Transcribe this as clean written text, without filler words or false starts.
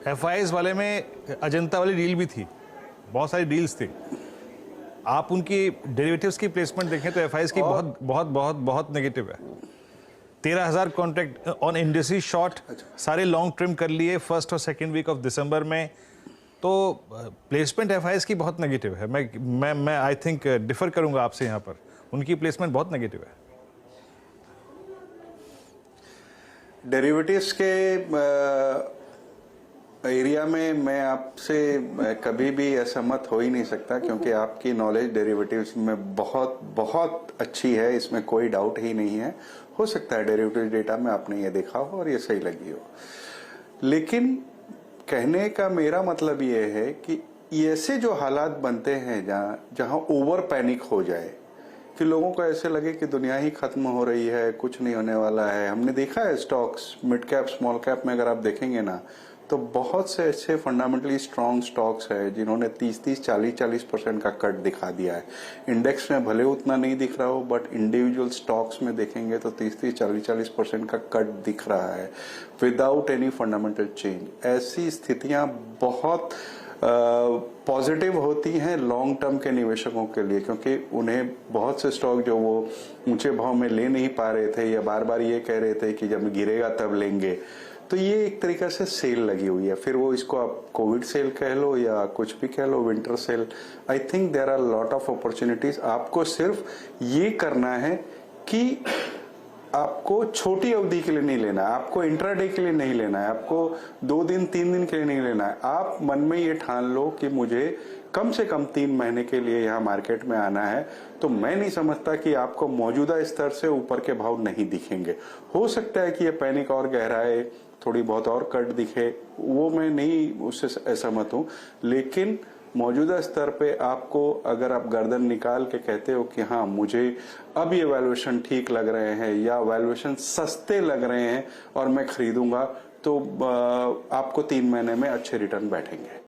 FIS वाले में अजंता वाली डील भी थी, बहुत सारी डील्स थी। आप उनकी डेरिवेटिव्स की प्लेसमेंट देखें तो एफआईएस की बहुत बहुत बहुत बहुत नेगेटिव है। 13,000 कॉन्ट्रैक्ट ऑन इंडस्ट्री शॉर्ट, सारे लॉन्ग ट्रिम कर लिए फर्स्ट और सेकेंड वीक ऑफ दिसंबर में। तो प्लेसमेंट एफआईएस की बहुत नेगेटिव है। मैं आई थिंक डिफर करूंगा आपसे यहाँ पर, उनकी प्लेसमेंट बहुत नेगेटिव है। डेरिवेटिव्स के एरिया में मैं आपसे कभी भी असहमत हो ही नहीं सकता, क्योंकि आपकी नॉलेज डेरिवेटिव्स में बहुत बहुत अच्छी है, इसमें कोई डाउट ही नहीं है। हो सकता है डेरिवेटिव डेटा में आपने ये देखा हो और ये सही लगी हो, लेकिन कहने का मेरा मतलब ये है कि ऐसे जो हालात बनते हैं जहां ओवर पैनिक हो जाए कि लोगों को ऐसे लगे कि दुनिया ही खत्म हो रही है, कुछ नहीं होने वाला है। हमने देखा है stocks, mid cap small cap में अगर आप देखेंगे ना, तो बहुत से ऐसे फंडामेंटली स्ट्रांग स्टॉक्स है जिन्होंने 30-30, 40-40% का कट दिखा दिया है। इंडेक्स में भले उतना नहीं दिख रहा हो, बट इंडिविजुअल स्टॉक्स में देखेंगे तो 30-30, 40-40% का कट दिख रहा है विदाउट एनी फंडामेंटल चेंज। ऐसी स्थितियां बहुत पॉजिटिव होती हैं लॉन्ग टर्म के निवेशकों के लिए, क्योंकि उन्हें बहुत से स्टॉक जो वो ऊंचे भाव में ले नहीं पा रहे थे या बार बार ये कह रहे थे कि जब गिरेगा तब लेंगे, तो ये एक तरीका से सेल लगी हुई है। फिर वो इसको आप कोविड सेल कह लो या कुछ भी कह लो, winter sale. I think there are lot of opportunities. आपको सिर्फ ये करना है कि आपको छोटी अवधि के लिए नहीं लेना है, आपको इंट्राडे के लिए नहीं लेना है, आपको 2 दिन 3 दिन के लिए नहीं लेना है। आप मन में ये ठान लो कि मुझे कम से कम 3 महीने के लिए यहाँ मार्केट में आना है, तो मैं नहीं समझता कि आपको मौजूदा स्तर से ऊपर के भाव नहीं दिखेंगे। हो सकता है कि ये पैनिक और गहराए, थोड़ी बहुत और कट दिखे, वो मैं नहीं उससे असहमत हूं, लेकिन मौजूदा स्तर पे आपको अगर आप गर्दन निकाल के कहते हो कि हाँ मुझे अब ये वैल्यूएशन ठीक लग रहे हैं या वैल्यूएशन सस्ते लग रहे हैं और मैं खरीदूंगा, तो आपको 3 महीने में अच्छे रिटर्न बैठेंगे।